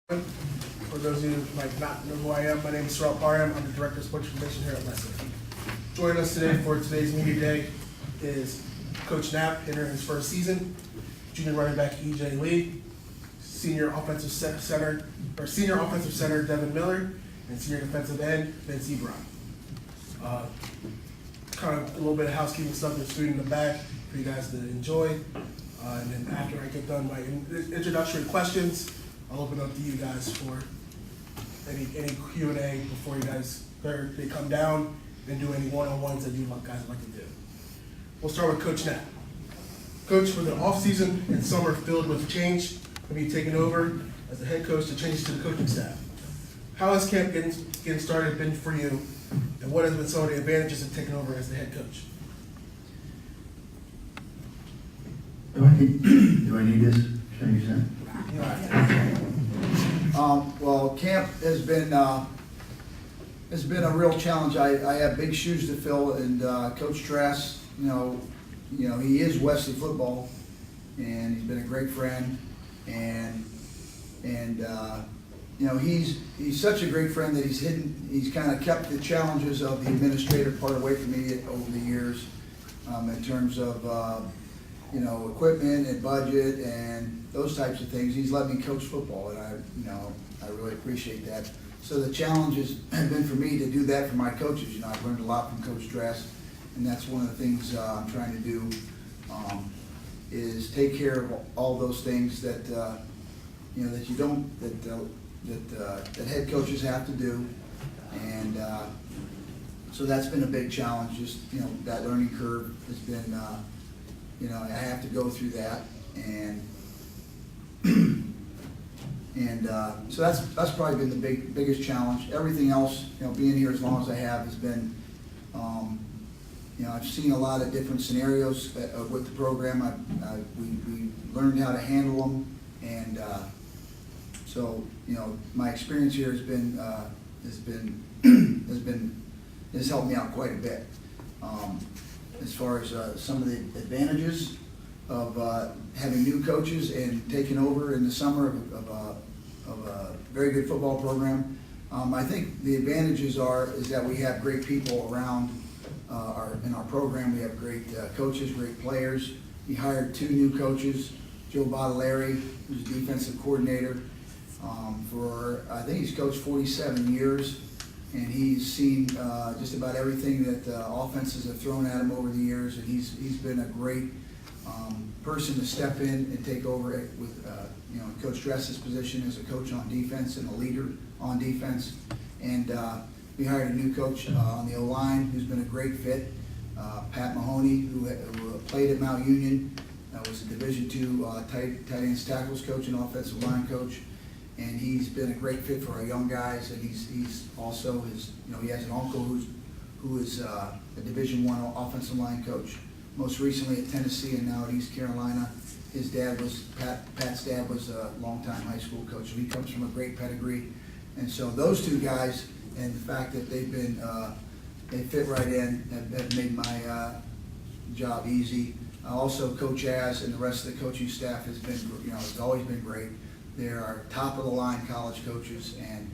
For those of you who might not know who I am, my name is Sarel Parham. I'm the Director of Sports Information here at Wesley. Joining us today for today's media day is Coach Knapp, entering his first season, junior running back E.J. Lee, senior offensive center Devin Miller, and senior defensive end Ben Sebron. Kind of a little bit of housekeeping stuff that's food in the bag for you guys to enjoy. And then after I get done my introductory questions, I'll open up to you guys for any Q&A before you guys they come down and do any one-on-ones that you guys would like to do. We'll start with Coach Knapp. Coach, for the off-season and summer filled with change, will be taking over as the head coach to changes to the coaching staff. How has camp getting started been for you, and what has been some of the advantages of taking over as the head coach? Do I need this? Should I use that? Well, camp has been a real challenge. I have big shoes to fill, and Coach Trask, you know, he is Wesley football, and he's been a great friend, and you know, he's such a great friend that he's kind of kept the challenges of the administrative part away from me over the years, in terms of you know, equipment and budget and those types of things. He's let me coach football, and I really appreciate that. So the challenges have been for me to do that for my coaches. You know, I've learned a lot from Coach Trask, and that's one of the things I'm trying to do, is take care of all those things that you know, that you don't, that head coaches have to do, and so that's been a big challenge. Just, you know, that learning curve has been, you know, I have to go through that, and so that's probably been the biggest challenge. Everything else, you know, being here as long as I have has been, you know, I've seen a lot of different scenarios with the program. We learned how to handle them, and so, you know, my experience here has helped me out quite a bit. As far as some of the advantages of having new coaches and taking over in the summer of a very good football program, I think the advantages is that we have great people around in our program. We have great coaches, great players. We hired 2 new coaches, Joe Baudelaire, who's defensive coordinator, I think he's coached 47 years. And he's seen just about everything that offenses have thrown at him over the years, and he's been a great person to step in and take over with you know, Coach Trask's position as a coach on defense and a leader on defense. And we hired a new coach on the O-line who's been a great fit, Pat Mahoney, who played at Mount Union, was a Division II tight ends tackles coach and offensive line coach. And he's been a great fit for our young guys, and he's also you know, he has an uncle who is a Division I offensive line coach, most recently at Tennessee and now at East Carolina. His dad was Pat's dad was a longtime high school coach, so he comes from a great pedigree. And so those 2 guys, and the fact that they've been they fit right in, have made my job easy. Also, Coach Az and the rest of the coaching staff has been, you know, has always been great. They're our top of the line college coaches, and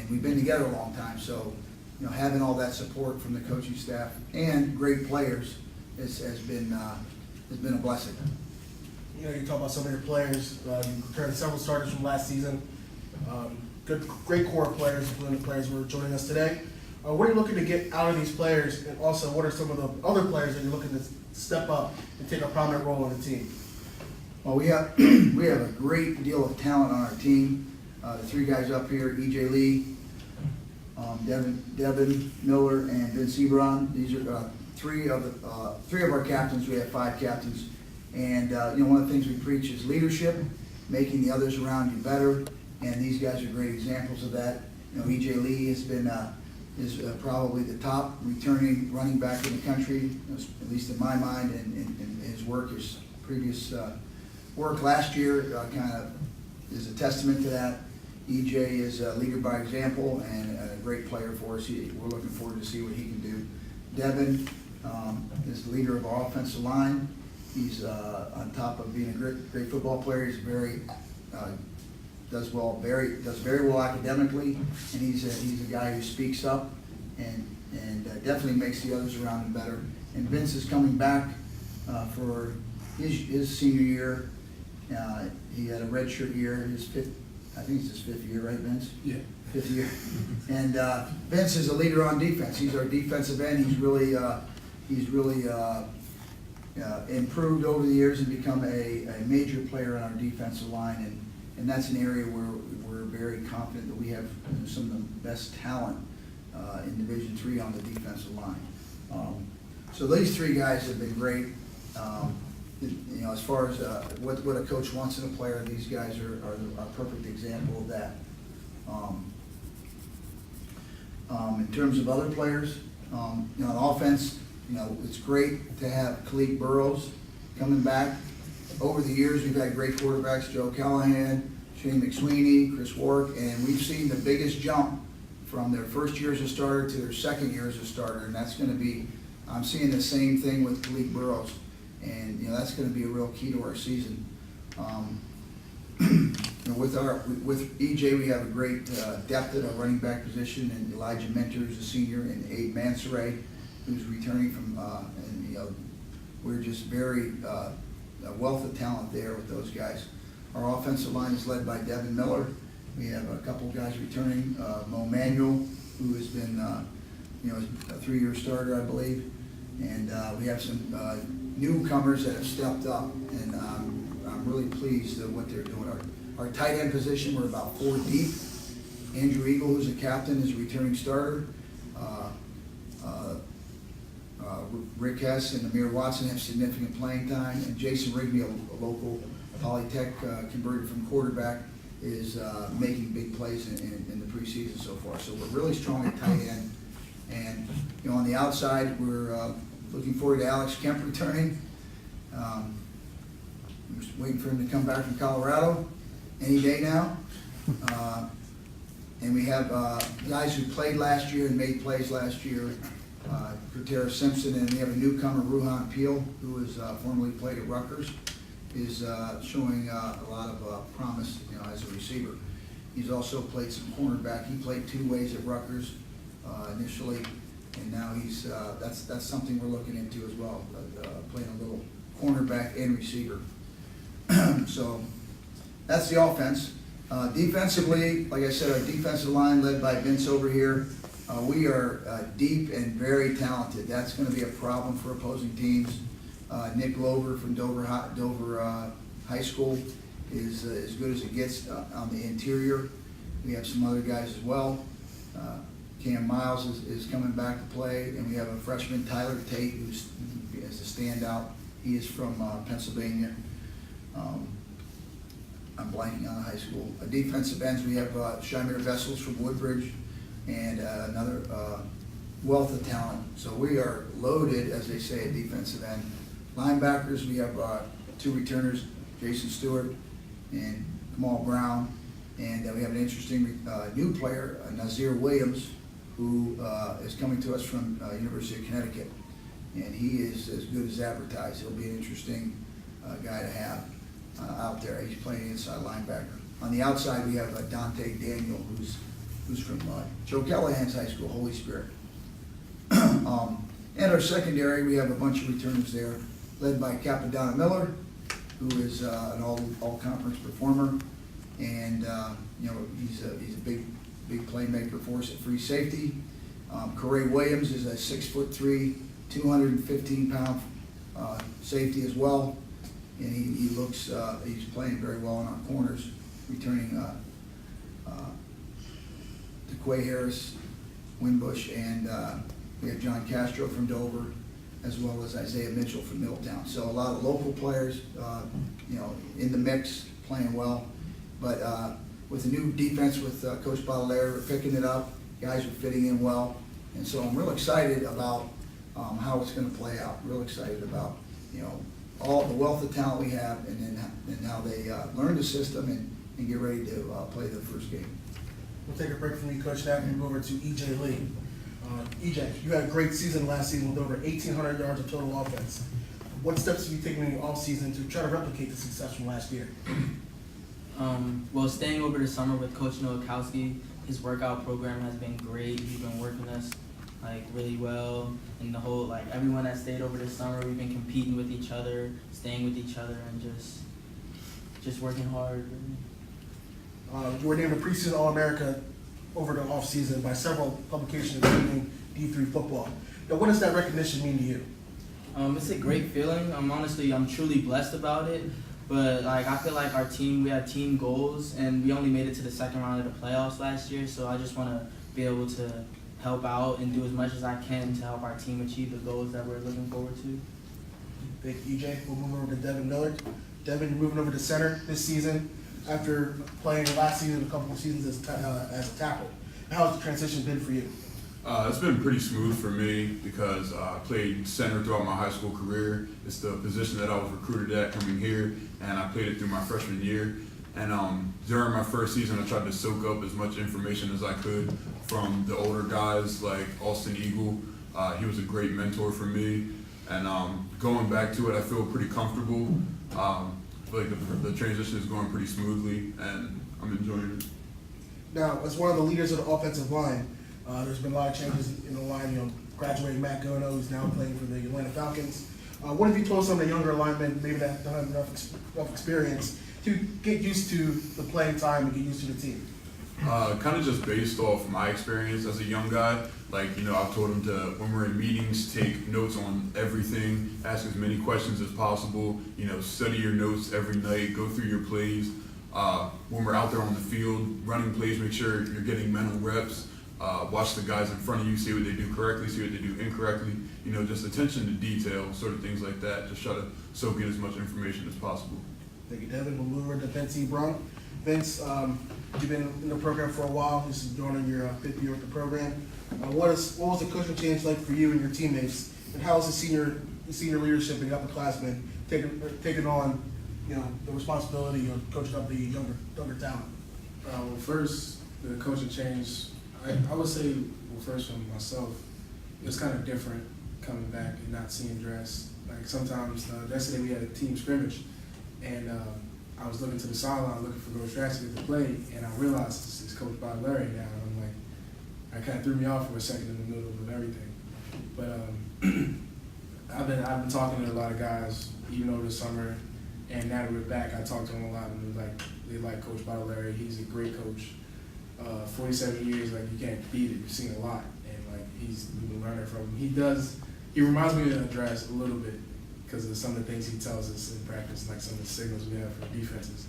we've been together a long time. So, you know, having all that support from the coaching staff and great players has been a blessing. You know, you talk about some of your players. You returned several starters from last season. Great core of players, including the players who are joining us today. What are you looking to get out of these players, and also what are some of the other players that you're looking to step up and take a prominent role on the team? Well, we have a great deal of talent on our team. The 3 guys up here, E.J. Lee, Devin Miller, and Ben Sebron. These are 3 of our captains. We have 5 captains, and you know, one of the things we preach is leadership, making the others around you better. And these guys are great examples of that. You know, E.J. Lee has been is probably the top returning running back in the country, at least in my mind, and his work, his previous work last year kind of is a testament to that. EJ is a leader by example and a great player for us. We're looking forward to see what he can do. Devin is the leader of our offensive line. He's on top of being a great football player. He's very does very well academically, and he's a guy who speaks up and definitely makes the others around him better. And Vince is coming back for his senior year. He had a redshirt year, I think it's his 5th year, right, Vince? Yeah. 5th year. And Vince is a leader on defense. He's our defensive end. He's really improved over the years and become a major player on our defensive line. And that's an area where we're very confident that we have some of the best talent in Division III on the defensive line. So these 3 guys have been great. You know, as far as what a coach wants in a player, these guys are a perfect example of that. In terms of other players, you know, on offense, you know, it's great to have Khalid Burrows coming back. Over the years, we've had great quarterbacks, Joe Callahan, Shane McSweeney, Chris Warwick, and we've seen the biggest jump from their first year as a starter to their second year as a starter, and that's going to be, I'm seeing the same thing with Khalid Burrows, and you know, that's going to be a real key to our season. You know, with EJ, we have a great depth at our running back position, and Elijah Mentor, who's a senior, and Abe Mansoray, who's returning from, and you know, we're just very a wealth of talent there with those guys. Our offensive line is led by Devin Miller. We have a couple guys returning, Mo Manuel, who has been, you know, a 3-year starter, I believe, and we have some newcomers that have stepped up, and I'm really pleased with what they're doing. Our tight end position, we're about 4 deep. Andrew Eagle, who's a captain, is a returning starter. Rick Hess and Amir Watson have significant playing time, and Jason Rigby, a local Polytech converted from quarterback, is making big plays in the preseason so far. So we're really strong at tight end. And you know, on the outside, we're looking forward to Alex Kemp returning. We're just waiting for him to come back from Colorado any day now. And we have guys who played last year and made plays last year. Kurtera Simpson, and we have a newcomer, Ruhan Peel, who has formerly played at Rutgers, is showing a lot of promise, you know, as a receiver. He's also played some cornerback. He played 2 ways at Rutgers initially, and now he's that's something we're looking into as well, playing a little cornerback and receiver. So that's the offense. Defensively, like I said, our defensive line led by Vince over here. We are deep and very talented. That's going to be a problem for opposing teams. Nick Glover from Dover High School is as good as it gets on the interior. We have some other guys as well. Cam Miles is coming back to play, and we have a freshman, Tyler Tate, who is a standout. He is from Pennsylvania. I'm blanking on the high school. Defensive ends, we have Shamir Vessels from Woodbridge, and another wealth of talent. So we are loaded, as they say, at defensive end. Linebackers, we have 2 returners, Jason Stewart and Kamal Brown. And we have an interesting new player, Nasir Williams, who is coming to us from University of Connecticut. And he is as good as advertised. He'll be an interesting guy to have out there. He's playing inside linebacker. On the outside, we have Dante Daniel, who's from Joe Callahan's high school, Holy Spirit. And our secondary, we have a bunch of returners there, led by Capadonna Miller, who is an all-conference performer, and you know, he's a big playmaker for us at free safety. Corey Williams is a 6'3", 215-pound safety as well, and he looks he's playing very well on our corners, returning DeQuay Harris, Winbush, and we have John Castro from Dover, as well as Isaiah Mitchell from Middletown. So a lot of local players, you know, in the mix, playing well. But with the new defense with Coach Baudelaire, we're picking it up. Guys are fitting in well, and so I'm real excited about how it's going to play out. Real excited about, you know, all the wealth of talent we have, and how they learn the system and get ready to play their first game. We'll take a break from you, Coach Knapp, and go over to EJ Lee. EJ, you had a great season last season with over 1,800 yards of total offense. What steps have you taken in the offseason to try to replicate the success from last year? Well, staying over the summer with Coach Nowakowski, his workout program has been great. He's been working us like really well, and the whole like everyone that stayed over this summer, we've been competing with each other, staying with each other, and just working hard. You were named a preseason All-America over the offseason by several publications, including D3 Football. Now, what does that recognition mean to you? It's a great feeling. I'm truly blessed about it. But like I feel like our team, we had team goals, and we only made it to the second round of the playoffs last year. So I just want to be able to help out and do as much as I can to help our team achieve the goals that we're looking forward to. Thank you, EJ. We'll move over to Devin Miller. Devin, you're moving over to center this season after playing last season a couple of seasons as a tackle. How has the transition been for you? It's been pretty smooth for me because I played center throughout my high school career. It's the position that I was recruited at coming here, and I played it through my freshman year. And during my first season, I tried to soak up as much information as I could from the older guys like Austin Eagle. He was a great mentor for me. And going back to it, I feel pretty comfortable. I feel like the transition is going pretty smoothly, and I'm enjoying it. Now, as one of the leaders of the offensive line, there's been a lot of changes in the line. Graduating Matt Gono, who's now playing for the Atlanta Falcons. What have you told some of the younger linemen, maybe that don't have enough experience, to get used to the playing time and get used to the team? Kind of just based off my experience as a young guy. Like, I've told them to, when we're in meetings, take notes on everything, ask as many questions as possible, study your notes every night, go through your plays. When we're out there on the field, running plays, make sure you're getting mental reps. Watch the guys in front of you, see what they do correctly, see what they do incorrectly. Just attention to detail, sort of things like that. Just try to soak in as much information as possible. Thank you, Devin. We'll move over to Vince Ebron. Vince, you've been in the program for a while. This is going on your fifth year with the program. What was the coaching change like for you and your teammates, and how is the senior leadership and upperclassmen taking on the responsibility of coaching up the younger talent? Well, first, the coaching change, I would say, first from myself, it's kind of different coming back and not seeing dress. Like sometimes, yesterday we had a team scrimmage, and I was looking to the sideline looking for Coach Draxler to play, and I realized it's Coach Bob Larry now, and I'm like, it kind of threw me off for a second in the middle of everything. But I've been talking to a lot of guys, even over the summer, and now that we're back, I talked to them a lot, and they like Coach Bob Larry. He's a great coach. 47 years, like, you can't beat it. You've seen a lot, and like we've been learning from him. He reminds me of Dress a little bit because of some of the things he tells us in practice, like some of the signals we have for defenses.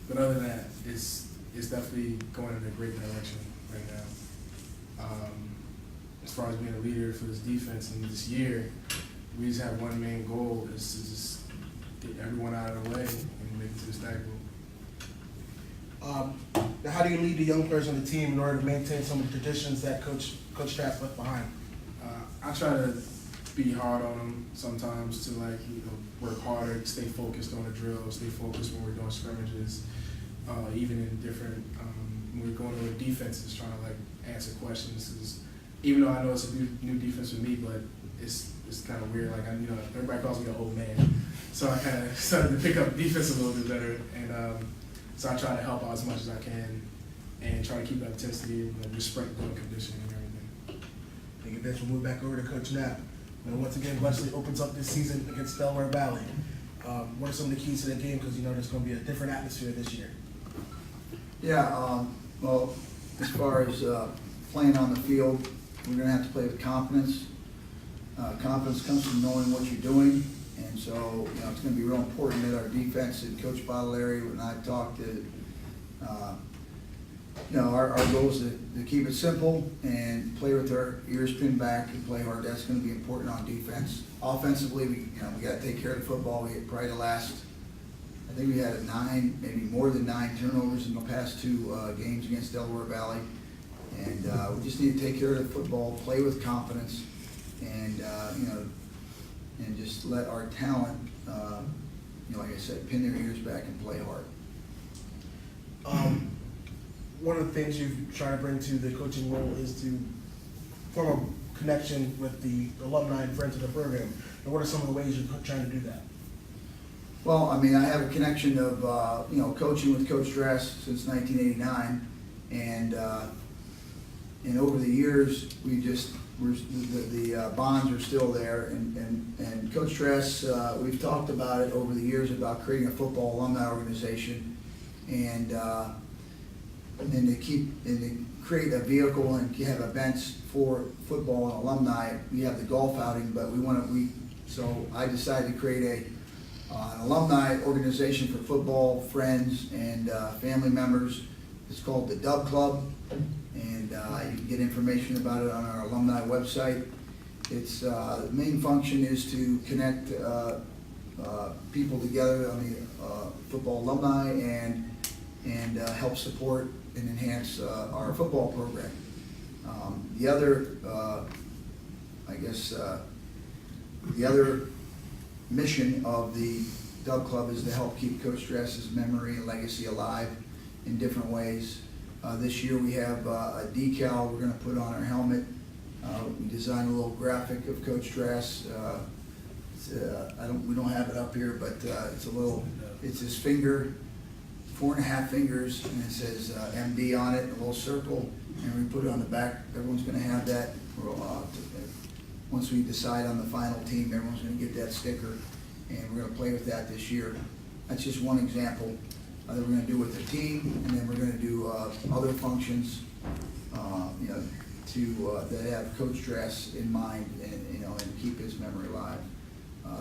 But other than that, it's definitely going in a great direction right now. As far as being a leader for this defense in this year, we just have one main goal, is to just get everyone out of the way and make it to the Stag Bowl. Now, how do you lead the young players on the team in order to maintain some of the traditions that Coach Trask left behind? I try to be hard on them sometimes to work harder, stay focused on the drill, stay focused when we're doing scrimmages, even in different when we're going over defenses, trying to answer questions. 'Cause even though I know it's a new defense for me, but it's kind of weird. Like everybody calls me an old man, so I kind of started to pick up defense a little bit better, and so I try to help out as much as I can and try to keep that intensity, just sprint doing conditioning and everything. Thank you, Vince. We'll move back over to Coach Knapp. And once again, Wesley opens up this season against Delaware Valley. What are some of the keys to the game? Because there's going to be a different atmosphere this year. Yeah, well, as far as playing on the field, we're going to have to play with confidence. Confidence comes from knowing what you're doing. And so, it's going to be real important that our defense and Coach Bottolari, when I talked to, our goal is to keep it simple and play with our ears pinned back and play hard. That's going to be important on defense. Offensively, we got to take care of the football. We had probably I think we had 9, maybe more than 9 turnovers in the past 2 games against Delaware Valley. And we just need to take care of the football, play with confidence, and and just let our talent, like I said, pin their ears back and play hard. One of the things you've tried to bring to the coaching role is to form a connection with the alumni and friends of the program. And what are some of the ways you're trying to do that? Well, I mean, I have a connection of, coaching with Coach Dress since 1989, and over the years, the bonds are still there, and Coach Dress, we've talked about it over the years about creating a football alumni organization, and to create a vehicle and have events for football and alumni. We have the golf outing, but so I decided to create an alumni organization for football friends and family members. It's called the Dub Club, and you can get information about it on our alumni website. Its the main function is to connect people together on the football alumni and help support and enhance our football program. The other mission of the Dub Club is to help keep Coach Dress's memory and legacy alive in different ways. This year we have a decal we're going to put on our helmet. We designed a little graphic of Coach Dress. We don't have it up here, but it's his finger, 4.5 fingers, and it says MD on it, a little circle, and we put it on the back. Everyone's going to have that. Once we decide on the final team, everyone's going to get that sticker, and we're going to play with that this year. That's just one example that we're going to do with the team, and then we're going to do other functions, that have Coach Dress in mind, and keep his memory alive.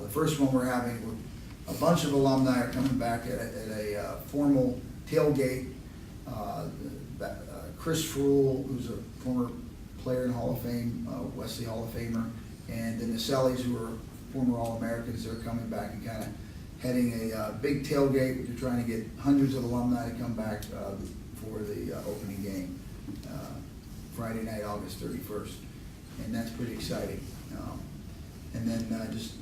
The first one we're having, a bunch of alumni are coming back at a formal tailgate. Chris Fruhl, who's a former player in Hall of Fame, Wesley Hall of Famer, and the Nasellis, who are former All-Americans, they're coming back and kind of heading a big tailgate. They're trying to get hundreds of alumni to come back for the opening game, Friday night, August 31st, and that's pretty exciting. And then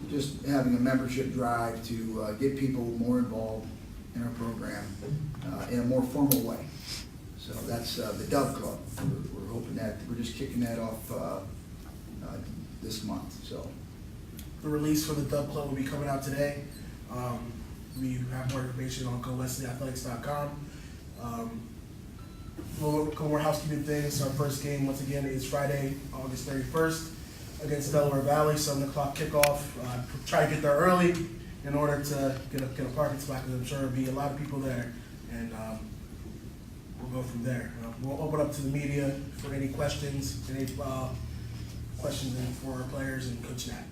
just having a membership drive to get people more involved in our program in a more formal way. So that's the Dub Club. We're hoping that we're just kicking that off this month. So The release for the Dub Club will be coming out today. We have more information on GoWesleyAthletics.com. A couple more housekeeping things. Our first game, once again, is Friday, August 31st against Delaware Valley, 7 o'clock kickoff. Try to get there early in order to get a parking spot, because I'm sure there'll be a lot of people there, and we'll go from there. We'll open up to the media for any questions, questions for our players and Coach Nat.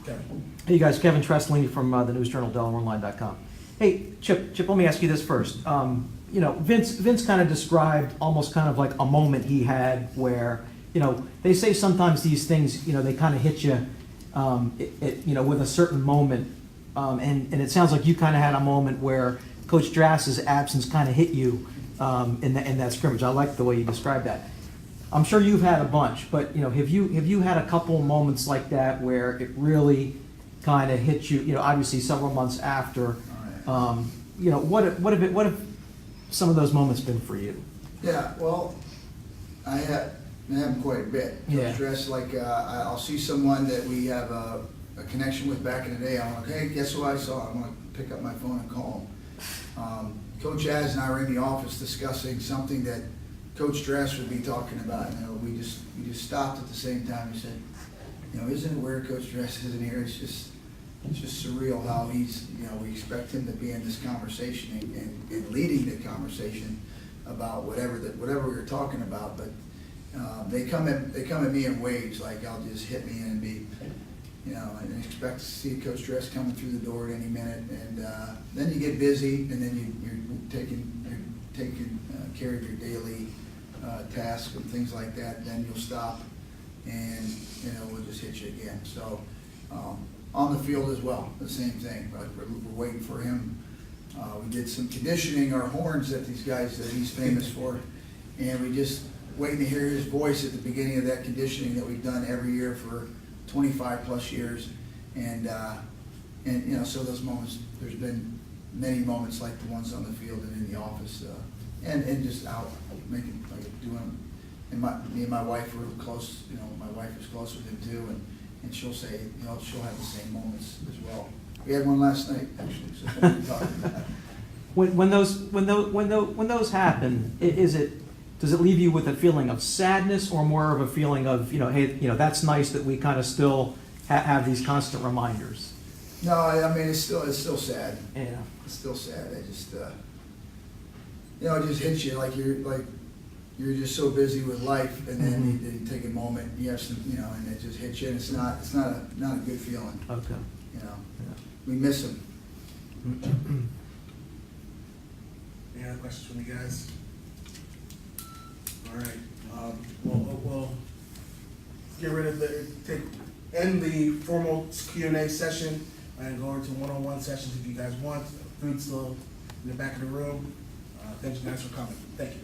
Kevin. Hey, you guys, Kevin Tressley from the News Journal, DelawareOnline.com. Hey, Chip, let me ask you this first. Vince kind of described almost kind of like a moment he had where, they say sometimes these things, they kind of hit you, with a certain moment. And it sounds like you kind of had a moment where Coach Drass's absence kind of hit you in that scrimmage. I like the way you described that. I'm sure you've had a bunch, but have you had a couple moments like that where it really kind of hit you? Obviously several months after. What have some of those moments been for you? Yeah, well, I have them quite a bit. Yeah. Coach Dress, I'll see someone that we have a connection with back in the day. I'm like, hey, guess who I saw? I'm going to pick up my phone and call him. Coach Az and I were in the office discussing something that Coach Dress would be talking about. We just stopped at the same time. He said, isn't it weird Coach Dress isn't here? It's just surreal how he's, we expect him to be in this conversation and leading the conversation about whatever we were talking about. But they come at me in waves. Like, I'll just hit me and be, and expect to see Coach Dress coming through the door at any minute. And then you get busy, and then you're taking care of your daily tasks and things like that. And then you'll stop, and we'll just hit you again. So on the field as well, the same thing. But we're waiting for him. We did some conditioning, our horns that he's famous for, and we just waiting to hear his voice at the beginning of that conditioning that we've done every year for 25 plus years. And so those moments, there's been many moments like the ones on the field and in the office, and just out doing. And me and my wife were close. My wife is close with him too, and she'll say, she'll have the same moments as well. We had one last night, actually, so we can talk about that. When those happen, does it leave you with a feeling of sadness or more of a feeling of, hey, that's nice that we kind of still have these constant reminders? No, I mean, it's still sad. Yeah. It's still sad. I just, it just hits you like you're just so busy with life, and then you take a moment, you have some, and it just hits you, and it's not a good feeling. Okay. We miss them. Any other questions from you guys? All right, we'll get rid of end the formal Q&A session and go into one-on-one sessions if you guys want. Food's still in the back of the room. Thank you guys for coming. Thank you.